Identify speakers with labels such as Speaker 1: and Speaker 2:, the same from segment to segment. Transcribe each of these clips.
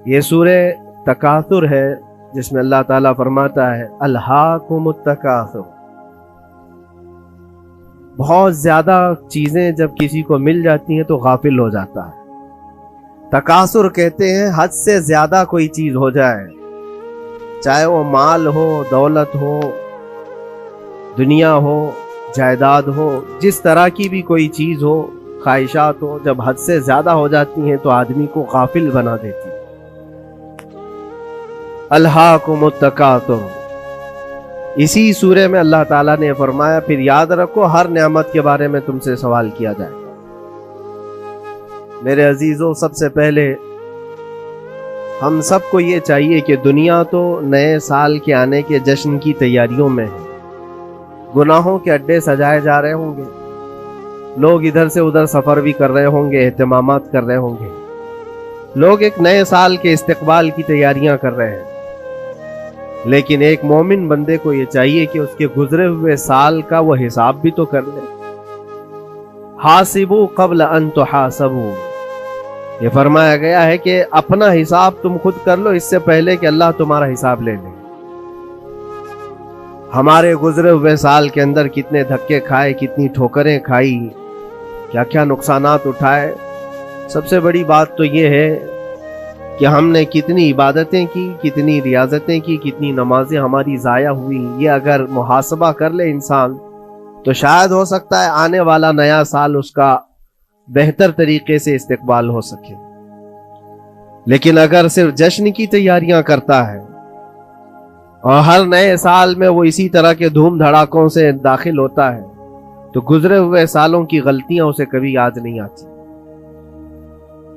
Speaker 1: یہ سورہ تکاثر ہے جس میں اللہ تعالیٰ فرماتا ہے الہاکم التکاثر. بہت زیادہ چیزیں جب کسی کو مل جاتی ہیں تو غافل ہو جاتا ہے. تکاثر کہتے ہیں حد سے زیادہ کوئی چیز ہو جائے، چاہے وہ مال ہو، دولت ہو، دنیا ہو، جائیداد ہو، جس طرح کی بھی کوئی چیز ہو، خواہشات ہو، جب حد سے زیادہ ہو جاتی ہیں تو آدمی کو غافل بنا دیتی. الہاکم التکاثر، اسی سورے میں اللہ تعالیٰ نے فرمایا پھر یاد رکھو ہر نعمت کے بارے میں تم سے سوال کیا جائے گا. میرے عزیزوں، سب سے پہلے ہم سب کو یہ چاہیے کہ دنیا تو نئے سال کے آنے کے جشن کی تیاریوں میں ہے. گناہوں کے اڈے سجائے جا رہے ہوں گے، لوگ ادھر سے ادھر سفر بھی کر رہے ہوں گے، اہتمامات کر رہے ہوں گے، لوگ ایک نئے سال کے استقبال کی تیاریاں کر رہے ہیں. لیکن ایک مومن بندے کو یہ چاہیے کہ اس کے گزرے ہوئے سال کا وہ حساب بھی تو کر لے. حاسبوا قبل ان تحاسبوا، یہ فرمایا گیا ہے کہ اپنا حساب تم خود کر لو اس سے پہلے کہ اللہ تمہارا حساب لے لے. ہمارے گزرے ہوئے سال کے اندر کتنے دھکے کھائے، کتنی ٹھوکریں کھائی، کیا کیا نقصانات اٹھائے. سب سے بڑی بات تو یہ ہے کہ ہم نے کتنی عبادتیں کی، کتنی ریاضتیں کی، کتنی نمازیں ہماری ضائع ہوئی. یہ اگر محاسبہ کر لے انسان تو شاید ہو سکتا ہے آنے والا نیا سال اس کا بہتر طریقے سے استقبال ہو سکے. لیکن اگر صرف جشن کی تیاریاں کرتا ہے اور ہر نئے سال میں وہ اسی طرح کے دھوم دھڑاکوں سے داخل ہوتا ہے تو گزرے ہوئے سالوں کی غلطیاں اسے کبھی یاد نہیں آتی.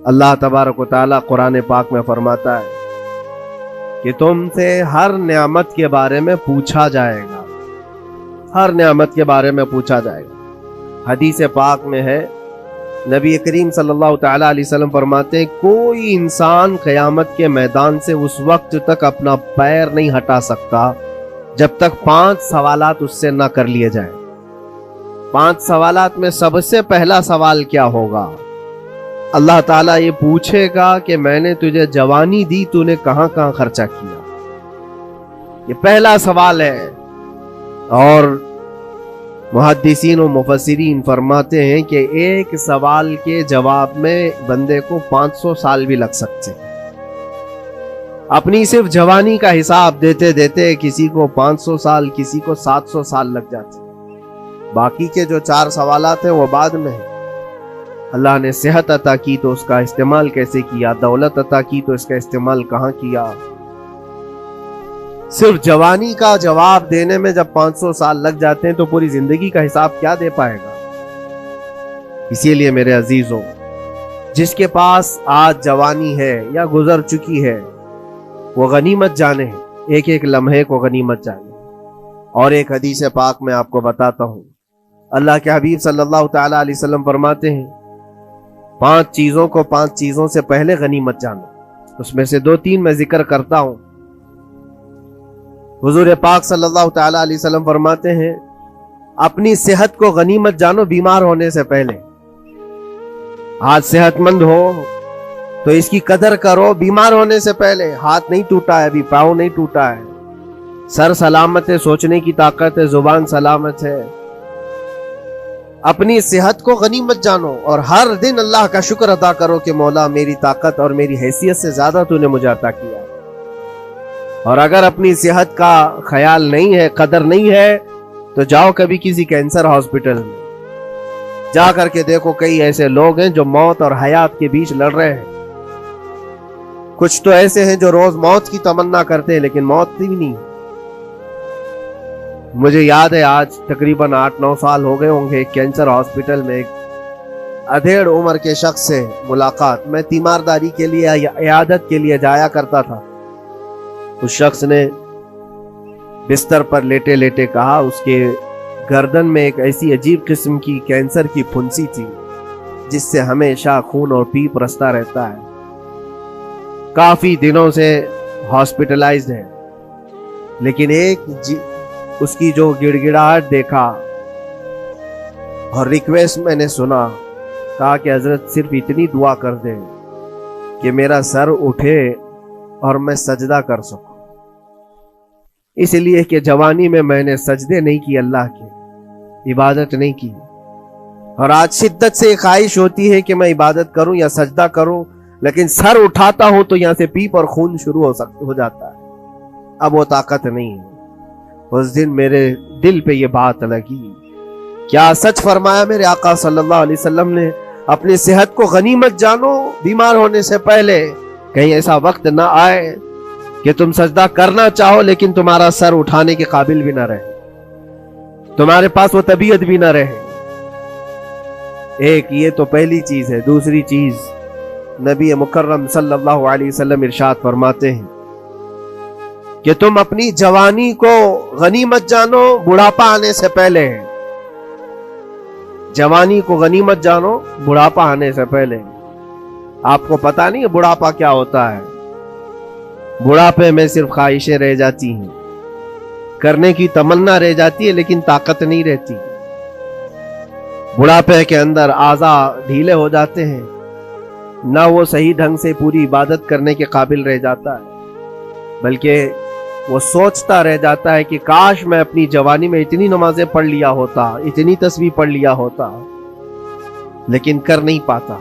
Speaker 1: اللہ تبارک و تعالیٰ قرآن پاک میں فرماتا ہے کہ تم سے ہر نعمت کے بارے میں پوچھا جائے گا، ہر نعمت کے بارے میں پوچھا جائے گا. حدیث پاک میں ہے، نبی کریم صلی اللہ تعالیٰ علیہ وسلم فرماتے ہیں کوئی انسان قیامت کے میدان سے اس وقت تک اپنا پیر نہیں ہٹا سکتا جب تک 5 سوالات اس سے نہ کر لیے جائیں. 5 سوالات میں سب سے پہلا سوال کیا ہوگا؟ اللہ تعالیٰ یہ پوچھے گا کہ میں نے تجھے جوانی دی، تو نے کہاں کہاں خرچہ کیا. یہ پہلا سوال ہے. اور محدثین و مفسرین فرماتے ہیں کہ ایک سوال کے جواب میں بندے کو 500 سال بھی لگ سکتے. اپنی صرف جوانی کا حساب دیتے دیتے کسی کو 500 سال، کسی کو 700 سال لگ جاتے. باقی کے جو 4 سوالات ہیں وہ بعد میں ہیں. اللہ نے صحت عطا کی تو اس کا استعمال کیسے کیا، دولت عطا کی تو اس کا استعمال کہاں کیا. صرف جوانی کا جواب دینے میں جب 500 سال لگ جاتے ہیں تو پوری زندگی کا حساب کیا دے پائے گا. اسی لیے میرے عزیزوں، جس کے پاس آج جوانی ہے یا گزر چکی ہے وہ غنیمت جانے، ایک ایک لمحے کو غنیمت جانے. اور ایک حدیث پاک میں آپ کو بتاتا ہوں، اللہ کے حبیب صلی اللہ تعالی علیہ وسلم فرماتے ہیں 5 چیزوں کو 5 چیزوں سے پہلے غنیمت جانو. اس میں سے 2-3 میں ذکر کرتا ہوں. حضور پاک صلی اللہ تعالی علیہ وسلم فرماتے ہیں اپنی صحت کو غنیمت جانو بیمار ہونے سے پہلے. آج صحت مند ہو تو اس کی قدر کرو بیمار ہونے سے پہلے. ہاتھ نہیں ٹوٹا ہے ابھی، پاؤں نہیں ٹوٹا ہے، سر سلامت ہے، سوچنے کی طاقت ہے، زبان سلامت ہے. اپنی صحت کو غنیمت جانو اور ہر دن اللہ کا شکر ادا کرو کہ مولا میری طاقت اور میری حیثیت سے زیادہ تو نے مجھے عطا کیا. اور اگر اپنی صحت کا خیال نہیں ہے، قدر نہیں ہے، تو جاؤ کبھی کسی کینسر ہاسپٹل میں جا کر کے دیکھو. کئی ایسے لوگ ہیں جو موت اور حیات کے بیچ لڑ رہے ہیں. کچھ تو ایسے ہیں جو روز موت کی تمنا کرتے ہیں لیکن موت بھی نہیں. مجھے یاد ہے آج تقریباً 8-9 سال ہو گئے ہوں گے، ایک کینسر ہاسپٹل میں ایک ادھیڑ عمر کے شخص سے ملاقات. میں تیمارداری کے لیے یا عیادت کے لیے جایا کرتا تھا. اس شخص نے بستر پر لیٹے لیٹے کہا اس کے گردن میں ایک ایسی عجیب قسم کی کینسر کی پھنسی تھی جس سے ہمیشہ خون اور پیپ رستا رہتا ہے. کافی دنوں سے ہاسپٹلائزڈ ہے. لیکن ایک اس کی جو گڑ گڑاہٹ دیکھا اور ریکویسٹ میں نے سنا، کہا کہ حضرت صرف اتنی دعا کر دیں کہ میرا سر اٹھے اور میں سجدہ کر سکوں. اس لیے کہ جوانی میں میں نے سجدے نہیں کی اللہ کے، عبادت نہیں کی، اور آج شدت سے خواہش ہوتی ہے کہ میں عبادت کروں یا سجدہ کروں، لیکن سر اٹھاتا ہوں تو یہاں سے پیپ اور خون شروع ہو جاتا ہے. اب وہ طاقت نہیں ہے. اس دن میرے دل پہ یہ بات لگی، کیا سچ فرمایا میرے آقا صلی اللہ علیہ وسلم نے، اپنی صحت کو غنیمت جانو بیمار ہونے سے پہلے، کہیں ایسا وقت نہ آئے کہ تم سجدہ کرنا چاہو لیکن تمہارا سر اٹھانے کے قابل بھی نہ رہے، تمہارے پاس وہ طبیعت بھی نہ رہے. ایک یہ تو پہلی چیز ہے. دوسری چیز، نبی مکرم صلی اللہ علیہ وسلم ارشاد فرماتے ہیں کہ تم اپنی جوانی کو غنیمت جانو بڑھاپا آنے سے پہلے. جوانی کو غنیمت جانو بڑھاپا آنے سے پہلے. آپ کو پتا نہیں ہے بڑھاپا کیا ہوتا ہے؟ بڑھاپے میں صرف خواہشیں رہ جاتی ہیں، کرنے کی تمنا رہ جاتی ہے لیکن طاقت نہیں رہتی. بڑھاپے کے اندر اعضاء ڈھیلے ہو جاتے ہیں، نہ وہ صحیح ڈھنگ سے پوری عبادت کرنے کے قابل رہ جاتا ہے، بلکہ وہ سوچتا رہ جاتا ہے کہ کاش میں اپنی جوانی میں اتنی نمازیں پڑھ لیا ہوتا، اتنی تسبیح پڑھ لیا ہوتا، لیکن کر نہیں پاتا.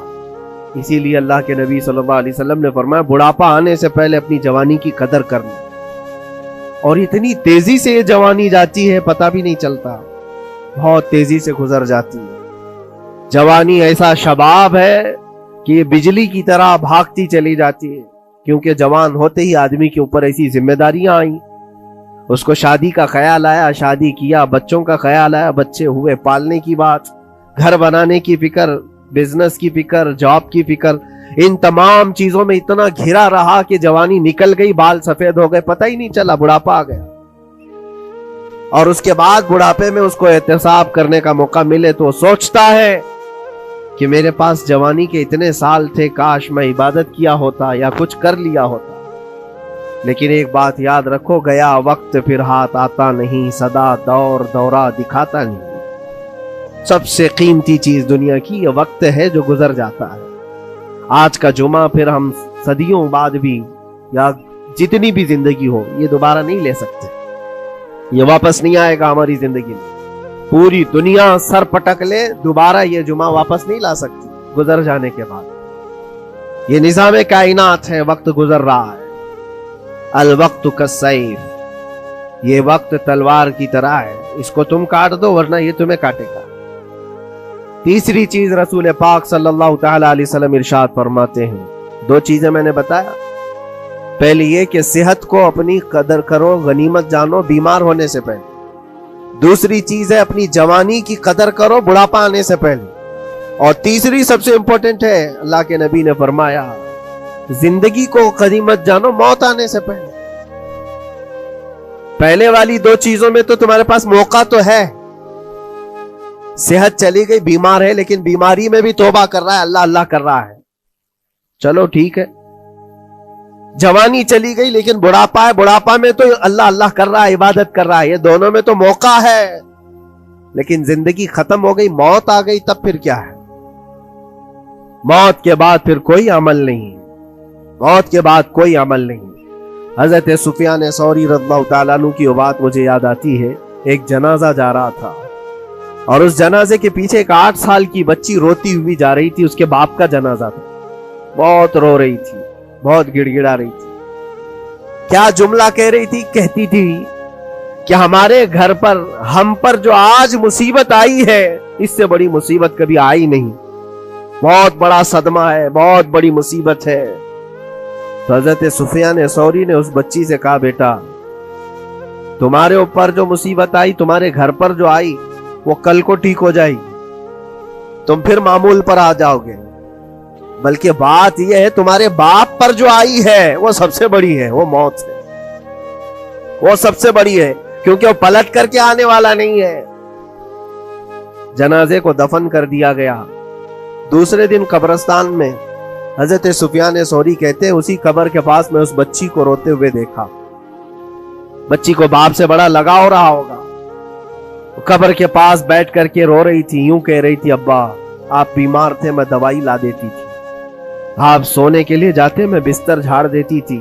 Speaker 1: اسی لیے اللہ کے نبی صلی اللہ علیہ وسلم نے فرمایا بڑھاپا آنے سے پہلے اپنی جوانی کی قدر کرنا. اور اتنی تیزی سے یہ جوانی جاتی ہے پتہ بھی نہیں چلتا، بہت تیزی سے گزر جاتی ہے. جوانی ایسا شباب ہے کہ یہ بجلی کی طرح بھاگتی چلی جاتی ہے، کیونکہ جوان ہوتے ہی آدمی کے اوپر ایسی ذمہ داریاں آئیں. اس کو شادی کا خیال آیا، شادی کیا، بچوں کا خیال آیا، بچے ہوئے، پالنے کی بات، گھر بنانے کی فکر، بزنس کی فکر، جاب کی فکر. ان تمام چیزوں میں اتنا گھرا رہا کہ جوانی نکل گئی، بال سفید ہو گئے، پتہ ہی نہیں چلا، بڑھاپا آ گیا. اور اس کے بعد بڑھاپے میں اس کو احتساب کرنے کا موقع ملے تو وہ سوچتا ہے کہ میرے پاس جوانی کے اتنے سال تھے، کاش میں عبادت کیا ہوتا یا کچھ کر لیا ہوتا. لیکن ایک بات یاد رکھو، گیا وقت پھر ہاتھ آتا نہیں، سدا دور دورہ دکھاتا نہیں. سب سے قیمتی چیز دنیا کی یہ وقت ہے جو گزر جاتا ہے. آج کا جمعہ پھر ہم صدیوں بعد بھی یا جتنی بھی زندگی ہو یہ دوبارہ نہیں لے سکتے، یہ واپس نہیں آئے گا ہماری زندگی میں. پوری دنیا سر پٹک لے دوبارہ یہ جمعہ واپس نہیں لا سکتی گزر جانے کے بعد. یہ نظام کائنات ہے، وقت گزر رہا ہے. الوقت کالسیف، یہ وقت تلوار کی طرح ہے، اس کو تم کاٹ دو ورنہ یہ تمہیں کاٹے گا. تیسری چیز رسول پاک صلی اللہ تعالی علیہ وسلم ارشاد فرماتے ہیں، دو چیزیں میں نے بتایا. پہلی یہ کہ صحت کو اپنی قدر کرو، غنیمت جانو بیمار ہونے سے پہلے. دوسری چیز ہے اپنی جوانی کی قدر کرو بڑھاپا آنے سے پہلے. اور تیسری سب سے امپورٹنٹ ہے، اللہ کے نبی نے فرمایا زندگی کو غنیمت جانو موت آنے سے پہلے. پہلے والی دو چیزوں میں تو تمہارے پاس موقع تو ہے. صحت چلی گئی، بیمار ہے، لیکن بیماری میں بھی توبہ کر رہا ہے، اللہ اللہ کر رہا ہے، چلو ٹھیک ہے. جوانی چلی گئی لیکن بڑھاپا ہے، بڑھاپا میں تو اللہ اللہ کر رہا ہے، عبادت کر رہا ہے. یہ دونوں میں تو موقع ہے، لیکن زندگی ختم ہو گئی، موت آ گئی، تب پھر کیا ہے؟ موت کے بعد پھر کوئی عمل نہیں، موت کے بعد کوئی عمل نہیں. حضرت سفیان ثوری رضی اللہ تعالیٰ عنہ کی وہ بات مجھے یاد آتی ہے. ایک جنازہ جا رہا تھا اور اس جنازے کے پیچھے ایک 8 سال کی بچی روتی ہوئی جا رہی تھی. اس کے باپ کا جنازہ تھا، بہت رو رہی تھی، بہت گڑ گڑا رہی تھی. کیا جملہ کہہ رہی تھی؟ کہتی تھی کہ ہمارے گھر پر، ہم پر جو آج مصیبت آئی ہے اس سے بڑی مصیبت کبھی آئی نہیں، بہت بڑا صدمہ ہے، بہت بڑی مصیبت ہے. تو حضرت سفیان ثوری نے اس بچی سے کہا بیٹا تمہارے اوپر جو مصیبت آئی، تمہارے گھر پر جو آئی، وہ کل کو ٹھیک ہو جائے گی، تم پھر معمول پر آ جاؤ گے. بلکہ بات یہ ہے تمہارے باپ پر جو آئی ہے وہ سب سے بڑی ہے، وہ موت ہے، وہ سب سے بڑی ہے، کیونکہ وہ پلٹ کر کے آنے والا نہیں ہے. جنازے کو دفن کر دیا گیا. دوسرے دن قبرستان میں حضرت سفیان ثوری کہتے ہیں اسی قبر کے پاس میں اس بچی کو روتے ہوئے دیکھا. بچی کو باپ سے بڑا لگاؤ رہا ہوگا، قبر کے پاس بیٹھ کر کے رو رہی تھی، یوں کہہ رہی تھی ابا آپ بیمار تھے، میں دوائی لا دیتی تھی، آپ سونے کے لیے جاتے میں بستر جھاڑ دیتی تھی،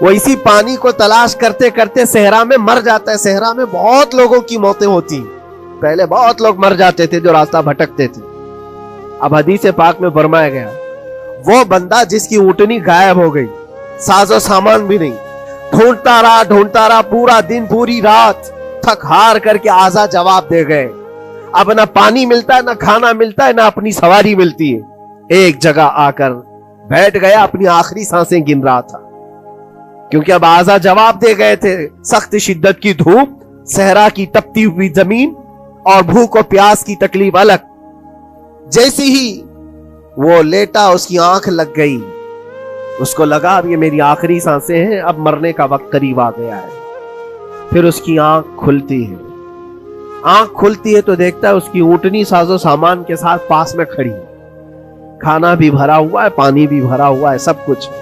Speaker 1: وہ اسی پانی کو تلاش کرتے کرتے صحرا میں مر جاتا ہے. صحرا میں بہت لوگوں کی موتیں ہوتی, پہلے بہت لوگ مر جاتے تھے جو راستہ بھٹکتے تھے. اب حدیث پاک میں فرمایا گیا وہ بندہ جس کی اونٹنی غائب ہو گئی, ساز و سامان بھی نہیں, ڈھونڈتا رہا پورا دن پوری رات, تھک ہار کر کے آزا جواب دے گئے. اب نہ پانی ملتا ہے, نہ کھانا ملتا ہے, نہ اپنی سواری ملتی ہے. ایک جگہ آ کر بیٹھ گیا, اپنی آخری سانسیں گن رہا تھا, کیونکہ اب آزا جواب دے گئے تھے. سخت شدت کی دھوپ, صحرا کی تپتی ہوئی زمین اور بھوک و پیاس کی تکلیف الگ. جیسی ہی وہ لیٹا اس کی آنکھ لگ گئی, اس کو لگا اب یہ میری آخری سانسیں ہیں, اب مرنے کا وقت قریب آ گیا ہے. پھر اس کی آنکھ کھلتی ہے. آنکھ کھلتی ہے تو دیکھتا ہے اس کی اونٹنی ساز و سامان کے ساتھ پاس میں کھڑی ہے, کھانا بھی بھرا ہوا ہے, پانی بھی بھرا ہوا ہے, سب کچھ ہے.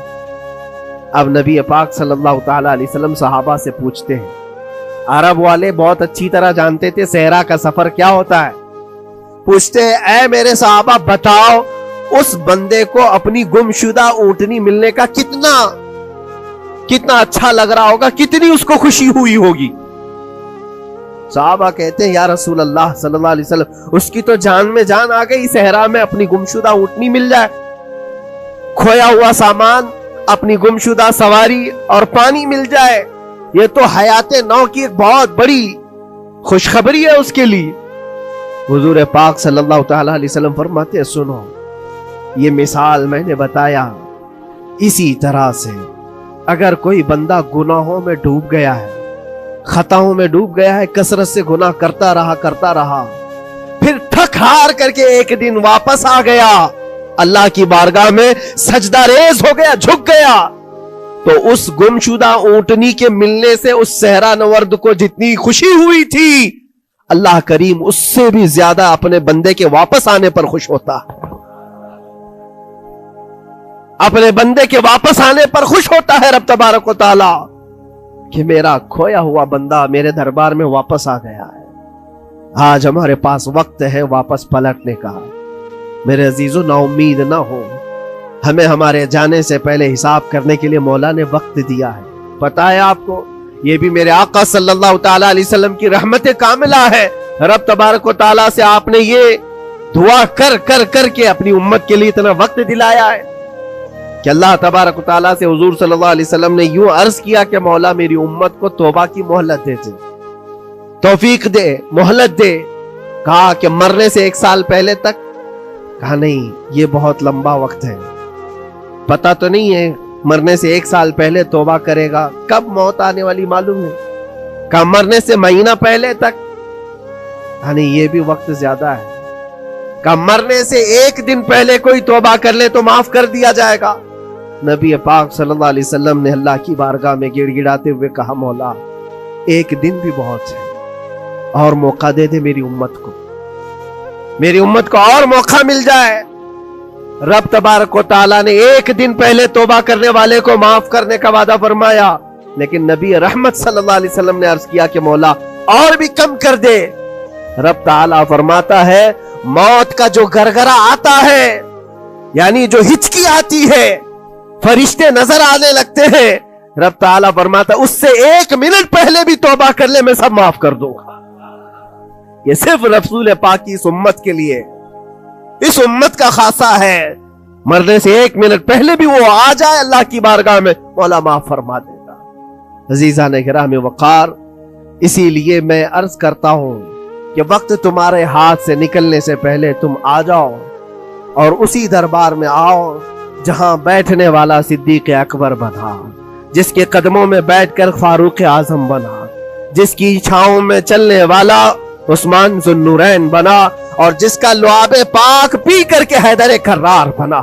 Speaker 1: اب نبی پاک صلی اللہ تعالی علیہ وسلم صحابہ سے پوچھتے ہیں, عرب والے بہت اچھی طرح جانتے تھے صحرا کا سفر کیا ہوتا ہے. پوچھتے ہیں اے میرے صحابہ بتاؤ اس بندے کو اپنی گمشدہ اونٹنی ملنے کا کتنا اچھا لگ رہا ہوگا, کتنی اس کو خوشی ہوئی ہوگی. صحابہ کہتے ہیں یا رسول اللہ صلی اللہ علیہ وسلم اس کی تو جان میں جان آ گئی, صحرا میں اپنی گمشدہ اونٹنی مل جائے, کھویا ہوا سامان, اپنی گمشدہ سواری اور پانی مل جائے, یہ تو حیات نو کی ایک بہت بڑی خوشخبری ہے اس کے لیے. حضور پاک صلی اللہ تعالی علیہ وسلم فرماتے ہیں سنو, یہ مثال میں نے بتایا اسی طرح سے اگر کوئی بندہ گناہوں میں ڈوب گیا ہے, خطاؤں میں ڈوب گیا ہے, کثرت سے گناہ کرتا رہا, پھر تھک ہار کر کے ایک دن واپس آ گیا, اللہ کی بارگاہ میں سجدہ ریز ہو گیا, جھک گیا, تو اس گمشدہ اونٹنی کے ملنے سے اس صحرا نورد کو جتنی خوشی ہوئی تھی, اللہ کریم اس سے بھی زیادہ اپنے بندے کے واپس آنے پر خوش ہوتا ہے. اپنے بندے کے واپس آنے پر خوش ہوتا ہے رب تبارک و تعالی کہ میرا کھویا ہوا بندہ میرے دربار میں واپس آ گیا ہے. آج ہمارے پاس وقت ہے واپس پلٹنے کا. میرے عزیزو نا امید نہ ہو, ہمیں ہمارے جانے سے پہلے حساب کرنے کے لیے مولا نے وقت دیا ہے. پتا ہے آپ کو یہ بھی میرے آقا صلی اللہ تعالی علیہ وسلم کی رحمت کاملہ ہے. رب تبارک و تعالی سے آپ نے یہ دعا کر کے اپنی امت کے لیے اتنا وقت دلایا ہے کہ اللہ تبارک و تعالیٰ سے حضور صلی اللہ علیہ وسلم نے یوں عرض کیا کہ مولا میری امت کو توبہ کی مہلت دے, توفیق دے, مہلت دے. کہا کہ مرنے سے 1 سال پہلے تک, کہا نہیں یہ بہت لمبا وقت ہے, پتا تو نہیں ہے مرنے سے 1 سال پہلے توبہ کرے گا کب موت آنے والی معلوم ہے. کہا مرنے سے مہینہ پہلے تک, کہا نہیں یہ بھی وقت زیادہ ہے. کہا مرنے سے 1 دن پہلے کوئی توبہ کر لے تو معاف کر دیا جائے گا. نبی پاک صلی اللہ علیہ وسلم نے اللہ کی بارگاہ میں گڑ گڑاتے ہوئے کہا مولا 1 دن بھی بہت ہے, اور موقع دے دے میری امت کو اور موقع مل جائے. رب تبارک و تعالیٰ نے 1 دن پہلے توبہ کرنے والے کو معاف کرنے کا وعدہ فرمایا, لیکن نبی رحمت صلی اللہ علیہ وسلم نے عرض کیا کہ مولا اور بھی کم کر دے. رب تعالیٰ فرماتا ہے موت کا جو گرگرا آتا ہے, یعنی جو ہچکی آتی ہے, فرشتے نظر آنے لگتے ہیں, رب تعالیٰ فرماتا اس سے 1 منٹ پہلے بھی توبہ کر لے میں سب معاف کر دوں گا. یہ صرف رسول پاک کی اس امت کے لیے, اس امت کا خاصہ ہے. مرنے سے 1 منٹ پہلے بھی وہ آ جائے اللہ کی بارگاہ میں, مولا معاف فرما دے گا. عزیزان کرام وقار, اسی لیے میں عرض کرتا ہوں کہ وقت تمہارے ہاتھ سے نکلنے سے پہلے تم آ جاؤ اور اسی دربار میں آؤ جہاں بیٹھنے والا صدیق اکبر بنا, جس کے قدموں میں بیٹھ کر فاروق اعظم بنا, جس کی چھاؤں میں چلنے والا عثمان ذو النورین بنا, اور جس کا لعاب پاک پی کر کے حیدر کرار بنا.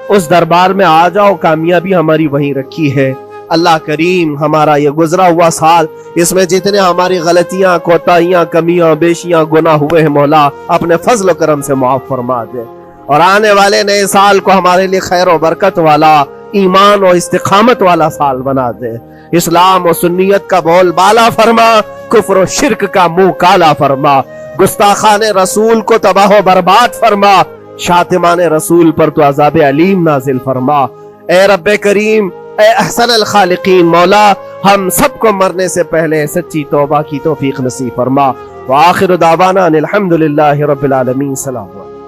Speaker 1: اس دربار میں آ جاؤ, کامیابی ہماری وہیں رکھی ہے. اللہ کریم ہمارا یہ گزرا ہوا سال, اس میں جتنے ہماری غلطیاں, کوتاہیاں, کمیاں, بیشیاں, گناہ ہوئے ہیں مولا اپنے فضل و کرم سے معاف فرما دے, اور آنے والے نئے سال کو ہمارے لیے خیر و برکت والا, ایمان و استقامت والا سال بنا دے. اسلام و سنیت کا بول بالا فرما, کفر و شرک کا منہ کالا فرما, گستاخان رسول کو تباہ و برباد فرما, شاتمان رسول پر تو عذاب علیم نازل فرما. اے رب کریم اے احسن الخالقین، مولا ہم سب کو مرنے سے پہلے سچی توبہ کی توفیق نصیب فرما۔ وآخر دعوانا ان الحمد للہ رب العالمین۔ سلام۔